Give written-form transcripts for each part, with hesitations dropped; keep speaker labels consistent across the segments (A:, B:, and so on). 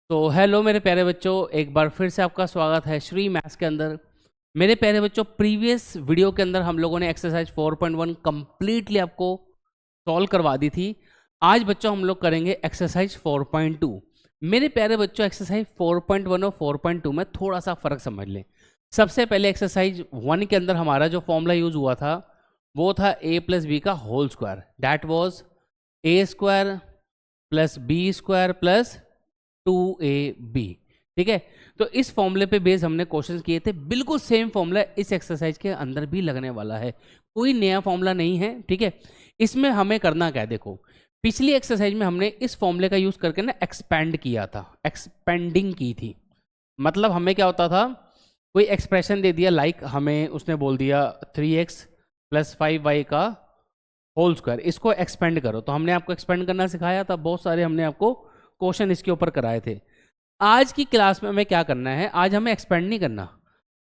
A: तो हेलो मेरे प्यारे बच्चों, एक बार फिर से आपका स्वागत है श्री मैथ्स के अंदर। मेरे प्यारे बच्चों, प्रीवियस वीडियो के अंदर हम लोगों ने एक्सरसाइज 4.1 कंप्लीटली आपको सॉल्व करवा दी थी। आज बच्चों हम लोग करेंगे एक्सरसाइज 4.2। मेरे प्यारे बच्चों, एक्सरसाइज 4.1 और 4.2 में थोड़ा सा फर्क समझ लें। सबसे पहले एक्सरसाइज 1 के अंदर हमारा जो फॉर्मूला यूज हुआ था वो था a प्लस बी का whole square, that was A square plus B square plus 2ab। ठीक है, तो इस फॉर्मूले पे बेस हमने क्वेश्चंस किए थे। बिल्कुल सेम फॉर्मूला इस एक्सरसाइज के अंदर भी लगने वाला है, कोई नया फॉर्मूला नहीं है। ठीक है, इसमें हमें करना क्या है, देखो पिछली एक्सरसाइज में हमने इस फॉर्मूले का यूज करके ना एक्सपेंड किया था, एक्सपेंडिंग की थी। मतलब हमें क्या होता था, कोई एक्सप्रेशन दे दिया, लाइक हमें उसने बोल दिया 3x प्लस 5y का होल स्क्वायर, इसको एक्सपेंड करो। तो हमने आपको एक्सपेंड करना सिखाया था, बहुत सारे हमने आपको क्वेश्चन इसके ऊपर कराए थे। आज की क्लास में हमें क्या करना है, आज हमें एक्सपेंड नहीं करना,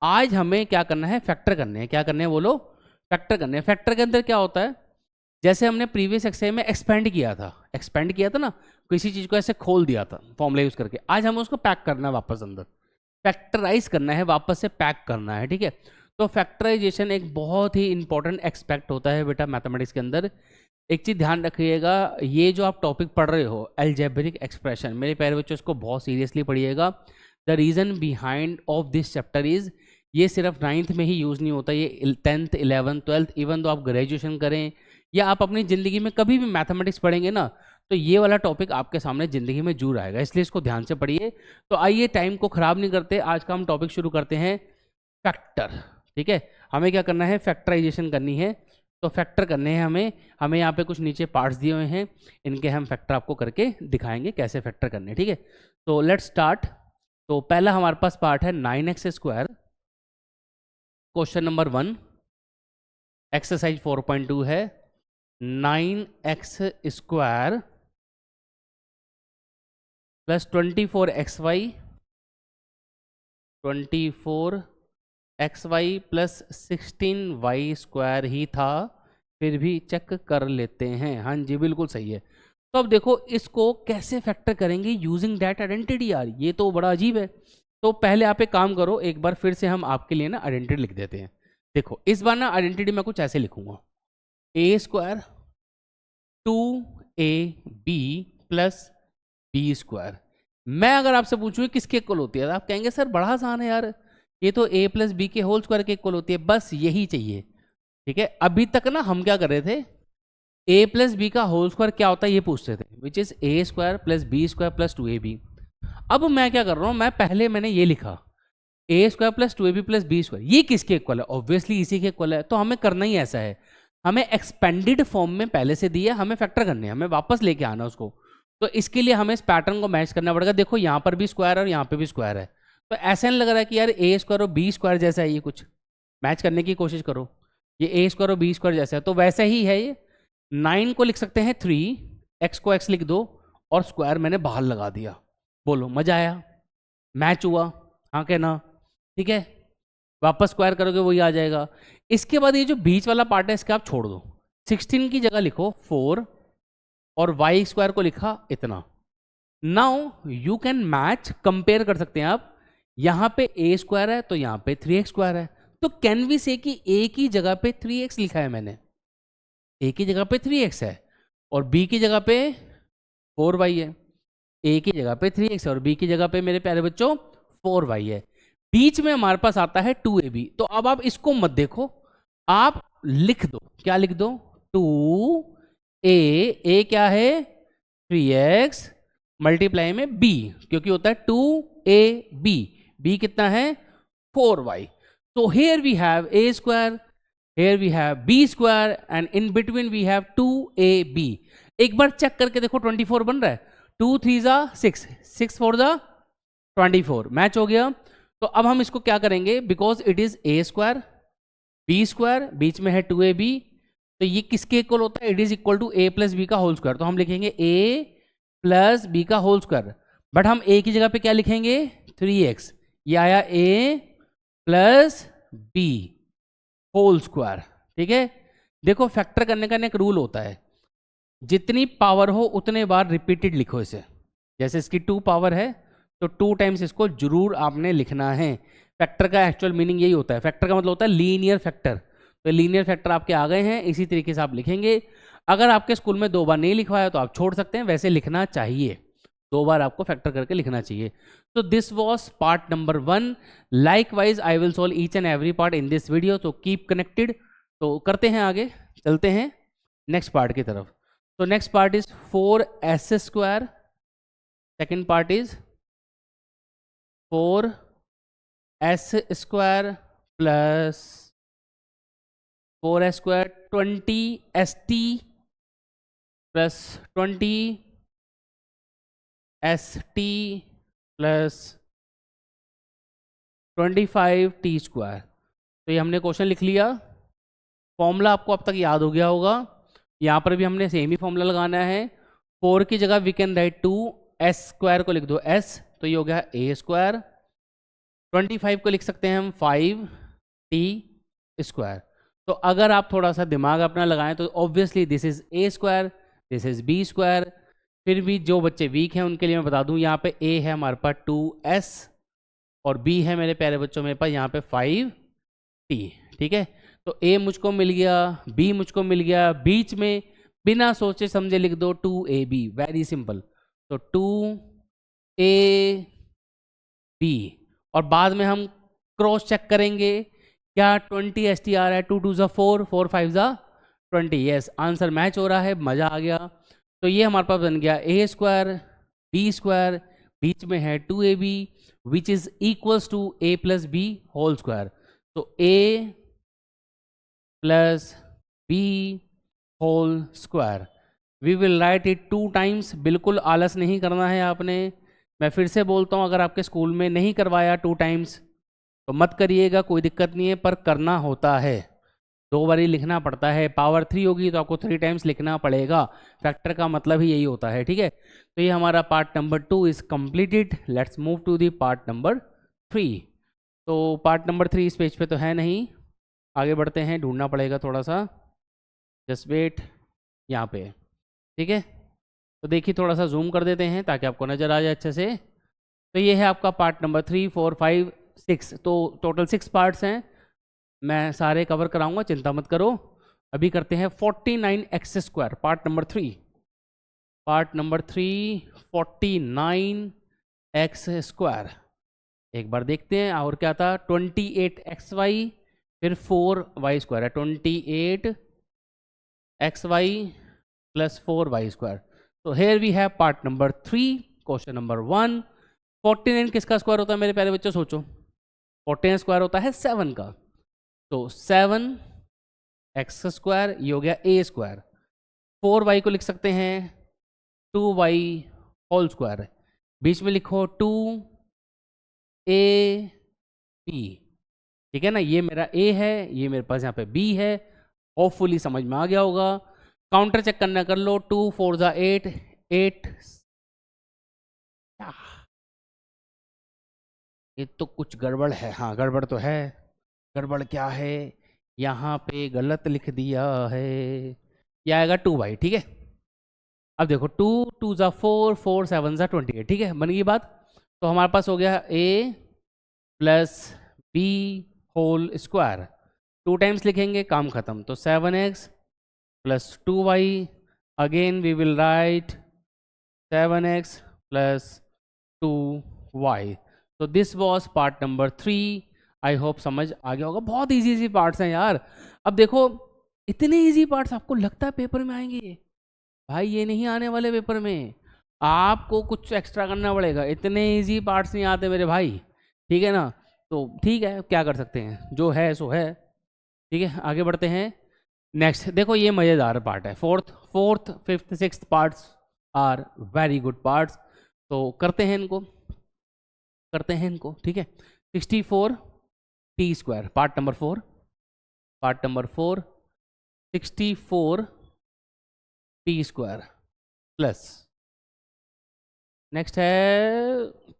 A: आज हमें क्या करना है, फैक्टर करने हैं। क्या करने हैं बोलो, फैक्टर करने हैं। फैक्टर के अंदर क्या होता है, जैसे हमने प्रीवियस एक्सरसाइज में एक्सपेंड किया था ना, किसी चीज़ को ऐसे खोल दिया था फॉर्मूला यूज करके, आज हमें उसको पैक करना है वापस अंदर, फैक्टराइज करना है, वापस से पैक करना है। ठीक है, तो फैक्टराइजेशन एक बहुत ही इंपॉर्टेंट एस्पेक्ट होता है बेटा मैथमेटिक्स के अंदर। एक चीज़ ध्यान रखिएगा, ये जो आप टॉपिक पढ़ रहे हो अलजेब्रिक एक्सप्रेशन, मेरे प्यारे बच्चों इसको बहुत सीरियसली पढ़िएगा। The reason behind of this chapter is, ये सिर्फ 9th में ही यूज़ नहीं होता, ये 10th 11th 12th इवन तो आप ग्रेजुएशन करें या आप अपनी ज़िंदगी में कभी भी मैथमेटिक्स पढ़ेंगे ना, तो ये वाला टॉपिक आपके सामने ज़िंदगी में जरूर आएगा, इसलिए इसको ध्यान से पढ़िए। तो आइए टाइम को ख़राब नहीं करते, आज का हम टॉपिक शुरू करते हैं, फैक्टर। ठीक है, हमें क्या करना है, फैक्टराइजेशन करनी है। तो फैक्टर करने हैं हमें यहाँ पे कुछ नीचे पार्ट्स दिए हुए हैं, इनके हम फैक्टर आपको करके दिखाएंगे कैसे फैक्टर करने। ठीक है, तो लेट्स स्टार्ट। तो पहला हमारे पास पार्ट है 9x square, question number 1, exercise 4.2 है 9x square plus 24xy, 24xy plus 16y square ही था, फिर भी चेक कर लेते हैं। हाँ जी, बिल्कुल सही है। तो अब देखो इसको कैसे फैक्टर करेंगे यूजिंग दैट आइडेंटिटी। यार ये तो बड़ा अजीब है। तो पहले आप एक काम करो, एक बार फिर से हम आपके लिए ना आइडेंटिटी लिख देते हैं। देखो इस बार ना आइडेंटिटी मैं कुछ ऐसे लिखूंगा, a square 2ab plus B square. मैं अगर आपसे पूछूँ किसके इक्वल होती है, तो आप कहेंगे सर बड़ा आसान है यार, ये तो a प्लस बी के होल स्क्वायर के इक्वल होती है, बस यही चाहिए। ठीक है, अभी तक ना हम क्या कर रहे थे, a प्लस बी का होल स्क्वायर क्या होता है ये पूछते थे, which is a square plus B square plus 2ab। अब मैं क्या कर रहा हूं, मैंने ये लिखा a square plus 2ab plus B square, ये किसके इक्वल है, ऑब्वियसली इसी के इक्वल है। तो हमें करना ही ऐसा है, हमें एक्सपेंडेड फॉर्म में पहले से दिया, हमें फैक्टर करने हैं, हमें वापस लेके आना उसको। तो इसके लिए हमें इस पैटर्न को मैच करना पड़ेगा। देखो यहाँ पर भी स्क्वायर और यहाँ पे भी स्क्वायर है, तो ऐसा नहीं लग रहा है कि यार ए स्क्वायर और बी स्क्वायर जैसा है, ये कुछ मैच करने की कोशिश करो, ये ए स्क्वायर और बी स्क्वायर जैसा है, तो वैसा ही है ये। 9 को लिख सकते हैं 3, एक्स को एक्स लिख दो और स्क्वायर मैंने बाहर लगा दिया। बोलो मजा आया, मैच हुआ, हाँ के ना। ठीक है, वापस स्क्वायर करोगे वही आ जाएगा। इसके बाद ये जो बीच वाला पार्ट है इसका आप छोड़ दो, 16 की जगह लिखो 4 और y स्क्वायर को लिखा इतना। Now you can match, compare कर सकते हैं आप, यहां पे a स्क्वायर है तो यहां पे 3x स्क्वायर है, तो कैन वी से कि a की जगह पे 3x लिखा है मैंने, a की जगह पे 3x है और b की जगह पे 4y है, a की जगह पे 3x है और b की जगह पे मेरे प्यारे बच्चों 4y है। बीच में हमारे पास आता है 2ab। तो अब आप इसको मत देखो, आप लिख दो, क्या लिख दो, 2a क्या है 3x मल्टीप्लाई में b, क्योंकि होता है 2ab, b कितना है 4y। तो here we have a square, here we have b square and in between we have 2ab। एक बार चेक करके देखो 24 बन रहा है, 2 3 जा 6, 6 4 जा 24, मैच हो गया। तो अब हम इसको क्या करेंगे, because it is a square b square, बीच में है 2ab, तो ये किसके इक्वल होता है, it is equal to a plus B का होल स्क्वायर। तो हम लिखेंगे a प्लस बी का होल स्क्वायर, बट हम a की जगह पे क्या लिखेंगे 3x, ये आया a plus B whole square. ठीक है, देखो फैक्टर करने का एक रूल होता है, जितनी पावर हो उतने बार रिपीटेड लिखो इसे। जैसे इसकी 2 पावर है तो 2 टाइम्स इसको जरूर आपने लिखना है। फैक्टर का एक्चुअल मीनिंग यही होता है, फैक्टर का मतलब होता है लीनियर फैक्टर। तो लीनियर फैक्टर आपके आ गए हैं, इसी तरीके से आप लिखेंगे। अगर आपके स्कूल में 2 बार नहीं लिखवाया तो आप छोड़ सकते हैं, वैसे लिखना चाहिए, 2 बार आपको फैक्टर करके लिखना चाहिए। तो this was part number 1। Like wise I will solve each and every part in this video, तो कीप कनेक्टेड। तो करते हैं आगे, चलते हैं नेक्स्ट पार्ट की तरफ। तो next part is 4s², second part is 4s² plus 4s² 20st plus 20st plus 25t²। तो ये हमने क्वेश्चन लिख लिया। फॉर्मूला आपको अब तक याद हो गया होगा, यहाँ पर भी हमने सेम ही फॉर्मूला लगाना है। 4 की जगह वी कैन राइट 2s² को लिख दो s, तो ये हो गया a²। 25 को लिख सकते हैं हम 5t²। तो अगर आप थोड़ा सा दिमाग अपना लगाएं तो obviously this is a², this is b²। फिर भी जो बच्चे वीक हैं उनके लिए मैं बता दूं, यहाँ पे a है हमारे पास 2s और b है मेरे प्यारे बच्चों मेरे पास यहाँ पे 5t। ठीक है, तो a मुझको मिल गया, b मुझको मिल गया, बीच में बिना सोचे समझे लिख दो 2ab, वेरी सिंपल। तो 2ab और बाद में हम क्रॉस चेक करेंगे क्या 20st आ रहा है, 2 2 ज़ा 4, 4 5 ज़ा 20। यस, आंसर मैच हो रहा है, मज़ा आ गया। तो ये हमारे पास बन गया a² b², बीच में है 2ab which is equals to a plus b whole square. तो a plus b whole square, we will write it 2 times. बिल्कुल आलस नहीं करना है आपने, मैं फिर से बोलता हूँ, अगर आपके स्कूल में नहीं करवाया 2 टाइम्स तो मत करिएगा, कोई दिक्कत नहीं है, पर करना होता है, 2 बारी लिखना पड़ता है। पावर 3 होगी तो आपको 3 टाइम्स लिखना पड़ेगा, फैक्टर का मतलब ही यही होता है। ठीक है, तो ये हमारा part number 2 is completed. Let's move to the part number 3। तो पार्ट नंबर 3 इस पेज पे तो है नहीं, आगे बढ़ते हैं, ढूंढना पड़ेगा थोड़ा सा, जस्ट वेट, यहाँ पे। ठीक है, तो देखिए थोड़ा सा जूम कर देते हैं ताकि आपको नज़र आ जाए अच्छे से। तो ये है आपका पार्ट नंबर 3 4 5 6, तो टोटल 6 पार्ट्स हैं, मैं सारे कवर कराऊंगा, चिंता मत करो। अभी करते हैं 49x², part number 3। Part number 3 49x²। एक बार देखते हैं और क्या था, 28xy फिर 4y² है, 28xy प्लस 4y²। तो here we have part number 3, question number 1। 49 किसका स्क्वायर होता है मेरे प्यारे बच्चों, सोचो। 49 स्क्वायर होता है 7 का, तो 7x², ये हो गया a²। 4y को लिख सकते हैं 2y होल स्क्वायर, बीच में लिखो 2ab। ठीक है ना, ये मेरा a है, ये मेरे पास यहाँ पे b है, होपफुली समझ में आ गया होगा। काउंटर चेक करना कर लो, 2 4 ज़ा 8, 8। ये तो कुछ गड़बड़ है, हाँ गड़बड़ तो है। गड़बड़ क्या है, यहाँ पे गलत लिख दिया है, ये आएगा 2y। ठीक है, अब देखो 2 2 ज़ा 4, 4 7 ज़ा 28। ठीक है, बन गई बात। तो हमारे पास हो गया a plus b whole square, 2 times लिखेंगे, काम खत्म। तो 7x plus 2y, again we will write 7x plus 2y। तो this was part number 3। I hope समझ आ गया होगा, बहुत इजी इजी पार्ट्स हैं यार। अब देखो इतने इजी पार्ट्स आपको लगता है पेपर में आएंगे, भाई ये नहीं आने वाले पेपर में, आपको कुछ एक्स्ट्रा करना पड़ेगा, इतने इजी पार्ट्स नहीं आते मेरे भाई। ठीक है ना, तो ठीक है, क्या कर सकते हैं, जो है सो है। ठीक है, आगे बढ़ते हैं। नेक्स्ट देखो, ये मज़ेदार पार्ट है, fourth fifth sixth parts are very good parts. तो करते हैं इनको, करते हैं इनको। ठीक है, 64t², part number 4, part number 4, 64t² plus next है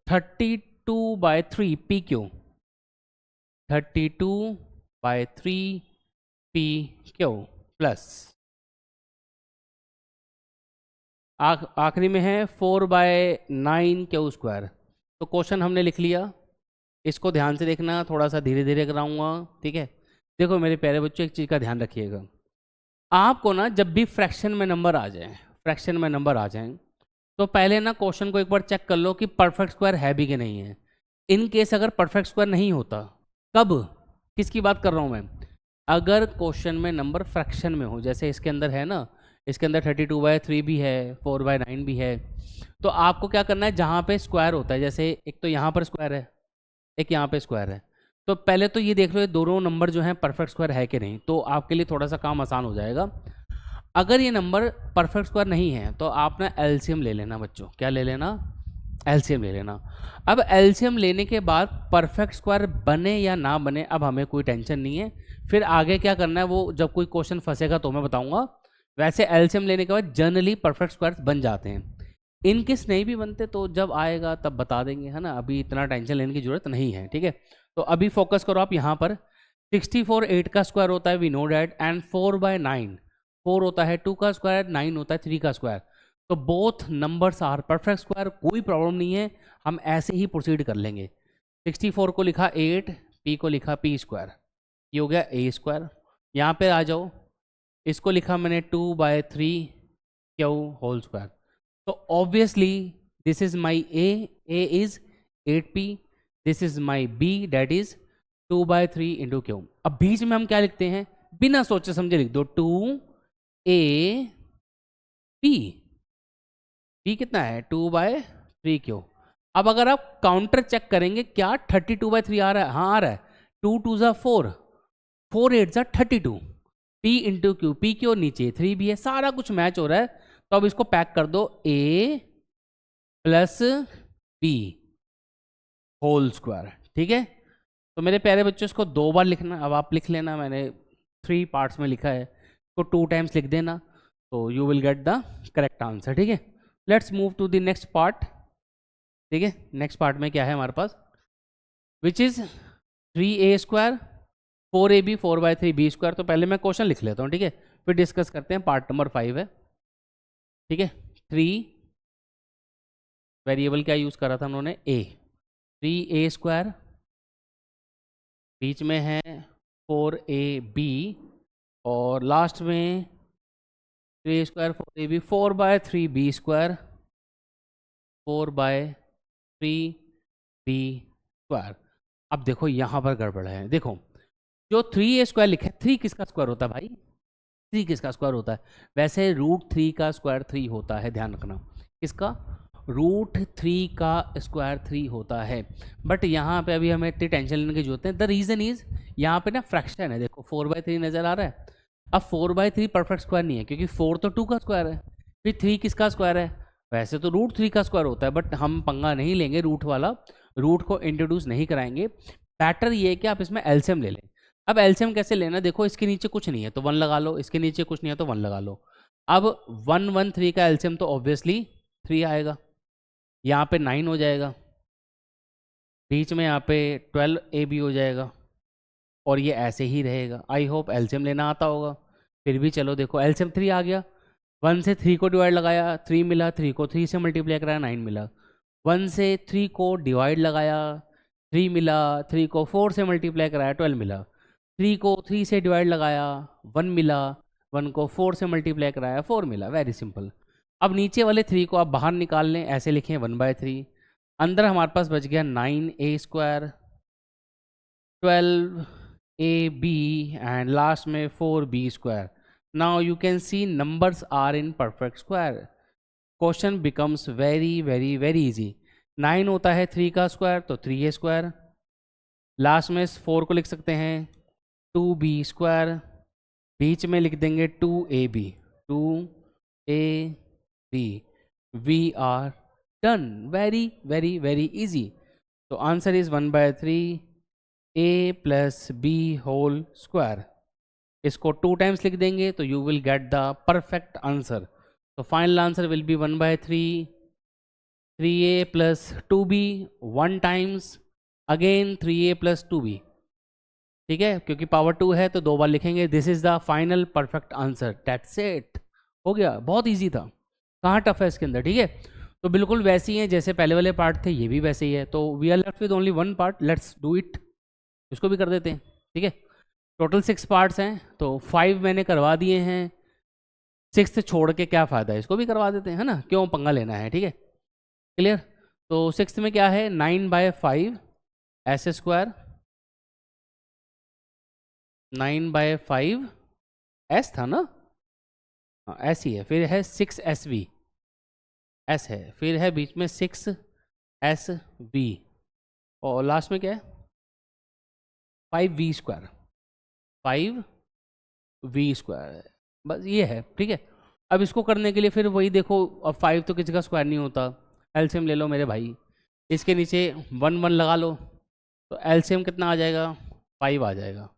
A: 32/3 PQ, 32/3 PQ प्लस आखिरी में है 4/9 Q²। तो क्वेश्चन हमने लिख लिया, इसको ध्यान से देखना, थोड़ा सा धीरे धीरे कराऊंगा, ठीक है। देखो मेरे प्यारे बच्चों, एक चीज़ का ध्यान रखिएगा, आपको ना जब भी फ्रैक्शन में नंबर आ जाए, फ्रैक्शन में नंबर आ जाए, तो पहले ना क्वेश्चन को एक बार चेक कर लो कि परफेक्ट स्क्वायर है भी कि नहीं है। इन केस अगर परफेक्ट स्क्वायर नहीं होता, कब, किसकी बात कर रहा हूँ मैं, अगर क्वेश्चन में नंबर फ्रैक्शन में हो, जैसे इसके अंदर है ना, इसके अंदर 32/3 भी है, 4/9 भी है, तो आपको क्या करना है, जहाँ पे स्क्वायर होता है, जैसे एक तो यहाँ पर स्क्वायर है, एक यहाँ पे स्क्वायर है, तो पहले तो ये देख लो ये दोनों नंबर जो हैं परफेक्ट स्क्वायर है कि नहीं, तो आपके लिए थोड़ा सा काम आसान हो जाएगा। अगर ये नंबर परफेक्ट स्क्वायर नहीं है तो आप ना एलसीएम ले लेना बच्चों, क्या ले लेना, एलसीएम ले लेना। अब एलसीएम लेने के बाद परफेक्ट स्क्वायर बने या ना बने, अब हमें कोई टेंशन नहीं है, फिर आगे क्या करना है वो जब कोई क्वेश्चन फंसेगा तो मैं बताऊंगा। वैसे एलसीएम लेने के बाद जनरली परफेक्ट स्क्वायर बन जाते हैं, इन केस नहीं भी बनते तो जब आएगा तब बता देंगे, है ना, अभी इतना टेंशन लेने की जरूरत नहीं है, ठीक है। तो अभी फोकस करो आप यहाँ पर, 64 8 का स्क्वायर होता है, वी नो डैट, एंड 4/9 4 होता है 2 का स्क्वायर, 9 होता है 3 का स्क्वायर, तो both numbers are perfect square, कोई प्रॉब्लम नहीं है, हम ऐसे ही प्रोसीड कर लेंगे। 64 को लिखा 8, p को लिखा p स्क्वायर, ये हो गया a स्क्वायर। यहाँ पे आ जाओ, इसको लिखा मैंने 2/3 q होल स्क्वायर, तो obviously this is my a is 8p, this is my b that is 2/3 into Q. अब बीच में हम क्या लिखते हैं, बिना सोचे समझे लिख दो 2a p, p कितना है 2/3 क्यू। अब अगर आप काउंटर चेक करेंगे क्या 32/3 आ रहा है, हाँ आ रहा है, 2 2 ज़ा 4, 4 8 ज़ा 32, p इंटू क्यू, p क्यों नीचे 3 भी है, सारा कुछ मैच हो रहा है। तो अब इसको पैक कर दो, a plus b whole square, ठीक है। तो मेरे प्यारे बच्चों इसको 2 बार लिखना, अब आप लिख लेना, मैंने 3 पार्ट्स में लिखा है, इसको 2 टाइम्स लिख देना, तो you will get the correct answer, ठीक है। Let's move to the next part, ठीक है। नेक्स्ट पार्ट में क्या है हमारे पास, which is 3a square 4ab 4/3 b square. तो पहले मैं क्वेश्चन लिख लेता हूँ, ठीक है, फिर डिस्कस करते हैं, पार्ट नंबर 5 है, ठीक है। 3 वेरिएबल क्या यूज़ करा था उन्होंने, a, 3a स्क्वायर, बीच में है 4ab, और लास्ट में 3 square 4ab 4/3 b square, 4/3 b square. अब देखो यहाँ पर गड़बड़ है, देखो जो 3a स्क्वायर लिखा है, 3 किसका स्क्वायर होता है भाई, 3 किसका स्क्वायर होता है, वैसे √3 का स्क्वायर 3 होता है, ध्यान रखना, किसका, √3 का स्क्वायर 3 होता है। बट यहाँ पे अभी हमें इतनी टेंशन लेने की जरूरत है, द रीज़न इज यहाँ पे ना फ्रैक्शन है, देखो 4/3 नज़र आ रहा है। अब 4/3 परफेक्ट स्क्वायर नहीं है, क्योंकि 4 तो 2 का स्क्वायर है, फिर 3 किसका स्क्वायर है, वैसे तो √3 का स्क्वायर होता है, बट हम पंगा नहीं लेंगे रूट वाला, रूट को इंट्रोड्यूस नहीं कराएंगे। बेटर ये है कि आप इसमें एलसीएम ले लें। अब एलसीएम कैसे लेना, देखो इसके नीचे कुछ नहीं है तो 1 लगा लो, इसके नीचे कुछ नहीं है तो 1 लगा लो। अब 1 1 3 का एलसीएम तो ऑब्वियसली 3 आएगा, यहाँ पे 9 हो जाएगा, बीच में यहाँ पे 12ab हो जाएगा, और ये ऐसे ही रहेगा। आई होप एलसीएम लेना आता होगा, फिर भी चलो देखो एलसीएम 3 आ गया, 1 से 3 को डिवाइड लगाया 3 मिला, 3 को 3 से मल्टीप्लाई कराया 9 मिला, 1 से 3 को डिवाइड लगाया 3 मिला, 3 को 4 से मल्टीप्लाई कराया 12 मिला, 3 को 3 से डिवाइड लगाया 1 मिला, 1 को 4 से मल्टीप्लाई कराया 4 मिला, वेरी सिंपल। अब नीचे वाले 3 को आप बाहर निकाल लें, ऐसे लिखें 1/3, अंदर हमारे पास बच गया 9a square 12ab and last में 4b square. Now you can see numbers are in perfect square, question becomes very very very easy. 9 होता है 3 का स्क्वायर तो 3a स्क्वायर, लास्ट में 4 को लिख सकते हैं 2b स्क्वायर, बीच में लिख देंगे 2ab 2ab, we are done, very very very easy. तो answer is 1/3 a plus b whole square, इसको 2 टाइम्स लिख देंगे तो you will get the perfect answer. तो final answer will be 1/3 3a plus 2b 1 times again 3a plus 2b, ठीक है, क्योंकि power 2 है तो 2 बार लिखेंगे। This is the final perfect answer, that's it, हो गया, बहुत इजी था, कहाँ टफ है इसके अंदर, ठीक है। तो बिल्कुल वैसे ही है जैसे पहले वाले पार्ट थे, ये भी वैसे ही है। तो we are left with only one part, let's do it. इसको भी कर देते हैं, ठीक है। टोटल 6 पार्ट्स हैं, तो 5 मैंने करवा दिए हैं। 6th छोड़ के क्या फ़ायदा है, इसको भी करवा देते हैं, है ना, क्यों पंगा लेना है, ठीक है, क्लियर। तो 6th में क्या है, 9/5 एस स्क्वायर, 9/5 एस था ना, हाँ एस ही है। फिर है 6 SV, एस है, फिर है बीच में 6SV, और लास्ट में क्या है 5V स्क्वायर, 5V स्क्वायर, बस ये है, ठीक है। अब इसको करने के लिए फिर वही देखो, अब 5 तो किसी का स्क्वायर नहीं होता, एलसीएम ले लो मेरे भाई, इसके नीचे 1 1 लगा लो, तो एलसीएम कितना आ जाएगा, 5 आ जाएगा।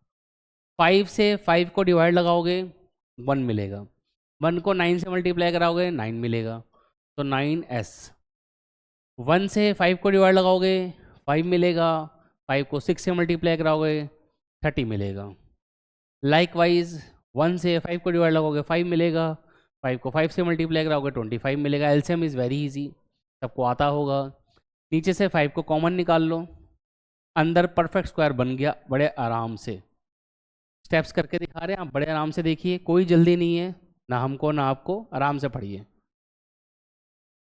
A: 5 से 5 को डिवाइड लगाओगे 1 मिलेगा, 1 को 9 से मल्टीप्लाई कराओगे 9 मिलेगा, तो 9S। 1 से 5 को डिवाइड लगाओगे 5 मिलेगा, 5 को 6 से मल्टीप्लाई कराओगे 30 मिलेगा। लाइकवाइज 1 से 5 को डिवाइड लगाओगे 5 मिलेगा, 5 को 5 से मल्टीप्लाई कराओगे 25 मिलेगा। एलसीएम इज़ वेरी इजी, सबको आता होगा। नीचे से 5 को कॉमन निकाल लो, अंदर परफेक्ट स्क्वायर बन गया बड़े आराम से। स्टेप्स करके दिखा रहे हैं, आप बड़े आराम से देखिए, कोई जल्दी नहीं है, ना हमको ना आपको, आराम से पढ़िए।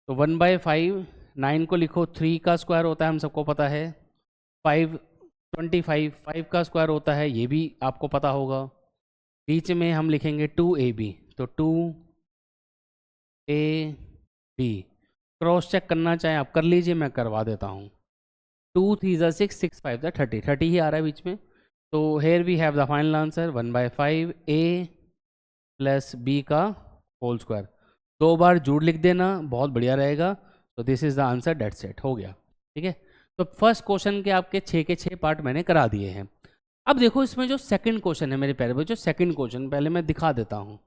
A: तो 1/5, 9 को लिखो 3 का स्क्वायर होता है, हम सबको पता है। 5 25, 5 का स्क्वायर होता है, ये भी आपको पता होगा। बीच में हम लिखेंगे 2AB, तो 2AB। क्रॉस चेक करना चाहें आप कर लीजिए, मैं करवा देता हूँ। 2 3 6 6 5 30, 30 ही आ रहा है बीच में। तो here we have the final answer 1/5 A plus B का होल स्क्वायर। 2 बार जूड़ लिख देना, बहुत बढ़िया रहेगा। तो this is the answer, that set हो गया, ठीक है। तो फर्स्ट क्वेश्चन के आपके 6 के 6 पार्ट मैंने करा दिए हैं। अब देखो इसमें जो सेकंड क्वेश्चन है मेरे प्यारे बच्चों, सेकंड क्वेश्चन पहले मैं दिखा देता हूँ।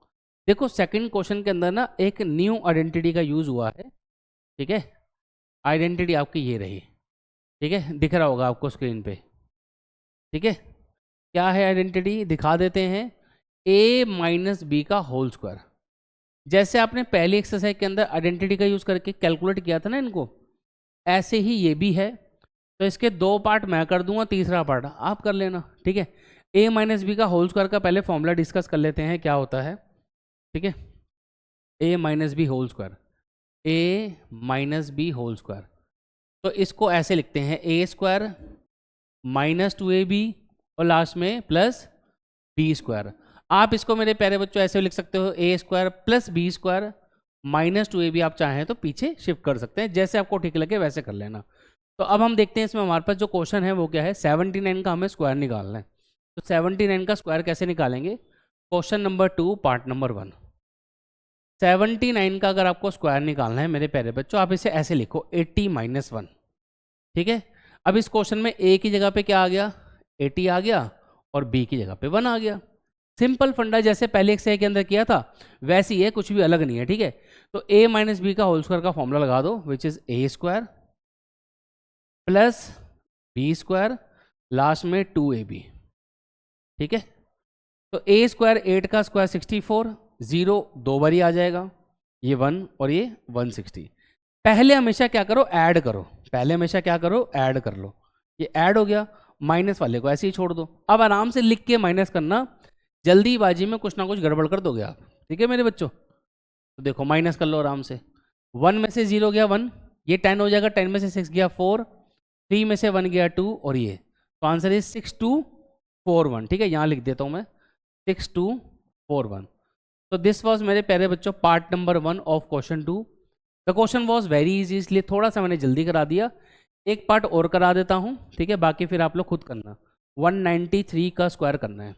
A: देखो सेकंड क्वेश्चन के अंदर ना एक न्यू आइडेंटिटी का यूज़ हुआ है, ठीक है। आइडेंटिटी आपकी ये रही, ठीक है, दिख रहा होगा आपको स्क्रीन पे, ठीक है। क्या है आइडेंटिटी, दिखा देते हैं। A - B का होल स्क्वायर। जैसे आपने पहली एक्सरसाइज के अंदर आइडेंटिटी का यूज़ करके कैलकुलेट किया था ना इनको, ऐसे ही ये भी है। तो इसके 2 पार्ट मैं कर दूंगा, तीसरा पार्ट आप कर लेना, ठीक है। A - B का होल स्क्वायर का पहले फॉर्मूला डिस्कस कर लेते हैं, क्या होता है, ठीक है। A - B whole square, A - B whole square. तो इसको ऐसे लिखते हैं, A स्क्वायर -2AB और लास्ट में प्लस B स्क्वायर। आप इसको मेरे प्यारे बच्चों ऐसे लिख सकते हो, A square plus B square -2AB। आप चाहें तो पीछे शिफ्ट कर सकते हैं, जैसे आपको ठीक लगे वैसे कर लेना। तो अब हम देखते हैं इसमें हमारे पास जो क्वेश्चन है वो क्या है, 79 का हमें स्क्वायर निकालना है। तो 79 का स्क्वायर कैसे निकालेंगे, क्वेश्चन नंबर 2 पार्ट नंबर 1। 79 का अगर आपको स्क्वायर निकालना है मेरे प्यारे बच्चों, आप इसे ऐसे लिखो 80 - 1, ठीक है। अब इस क्वेश्चन में A की जगह पे क्या आ गया, 80 आ गया, और B की जगह पे 1 आ गया। सिंपल फंडा, जैसे पहले एक्सरसाइज के अंदर किया था वैसे ही है, कुछ भी अलग नहीं है, ठीक है। तो A - B का होल स्क्वायर का फॉर्मूला लगा दो, विच is A square plus B square, last में 2AB, ठीक है। तो A स्क्वायर 8 का स्क्वायर 64, 0 2 बार ही आ जाएगा, ये 1 और ये 160। पहले हमेशा क्या करो, ऐड करो, पहले हमेशा क्या करो, ऐड कर लो। ये ऐड हो गया, माइनस वाले को ऐसे ही छोड़ दो। अब आराम से लिख के माइनस करना, जल्दीबाजी में कुछ ना कुछ गड़बड़ कर दोगे आप, ठीक है मेरे बच्चों। तो देखो माइनस कर लो आराम से, 1 में से 0 गया 1, ये 10 हो जाएगा, 10 में से 6 गया 4, 3 में से 1 गया 2, और ये तो आंसर इज 6241, ठीक है। यहाँ लिख देता हूँ मैं 6241। तो दिस वॉज मेरे प्यारे बच्चों part number 1 of question 2। The question was very easy, इसलिए थोड़ा सा मैंने जल्दी करा दिया। एक पार्ट और करा देता हूँ, ठीक है, बाकी फिर आप लोग खुद करना। 193 का स्क्वायर करना है,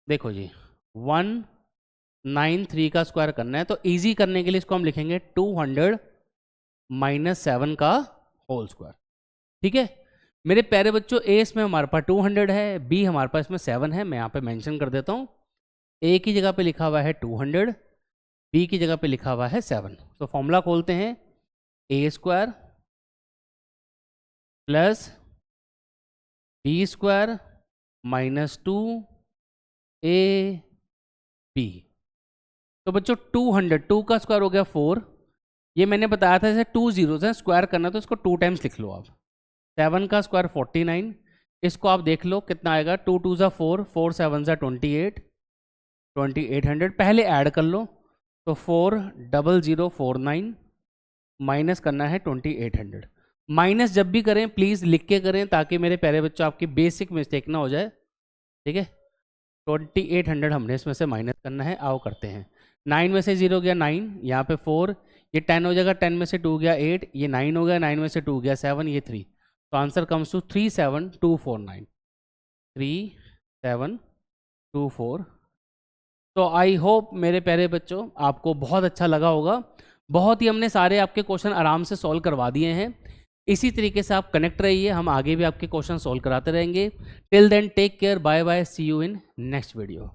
A: देखो जी 193 का स्क्वायर करना है। तो इजी करने के लिए इसको हम लिखेंगे 200 - 7 का होल स्क्वायर, ठीक है मेरे प्यारे बच्चों। ए इसमें हमारे पास 200 है, बी हमारे पास इसमें 7 है, मैं यहाँ पे मेंशन कर देता हूँ। ए की जगह पे लिखा हुआ है 200, बी की जगह पे लिखा हुआ है 7। तो फॉर्मूला खोलते हैं, a square plus B square -2AB। तो बच्चों 200, 2 का स्क्वायर हो गया 4, ये मैंने बताया था जैसे 2 जीरोज हैं, स्क्वायर करना तो इसको 2 टाइम्स लिख लो आप। 7 का स्क्वायर 49, इसको आप देख लो कितना आएगा, 2 2 ज़ा 4, 4 7 ज़ा 28, 2800। पहले ऐड कर लो तो 40049 माइनस करना है 2800। माइनस जब भी करें प्लीज़ लिख के करें ताकि मेरे प्यारे बच्चों आपकी बेसिक मिस्टेक ना हो जाए, ठीक है। 2800 हमने इसमें से माइनस करना है, आओ करते हैं। 9 में से 0 गया 9, यहाँ पे 4, ये 10 हो जाएगा, 10 में से 2 गया 8, ये 9 हो गया, 9 में से 2 गया 7, ये 3। तो आंसर कम्स टू 37249, 37249। तो आई होप मेरे प्यारे बच्चों आपको बहुत अच्छा लगा होगा। बहुत ही हमने सारे आपके क्वेश्चन आराम से सॉल्व करवा दिए हैं। इसी तरीके से आप कनेक्ट रहिए, हम आगे भी आपके क्वेश्चन सॉल्व कराते रहेंगे। Till then take care, bye bye, see you in next video.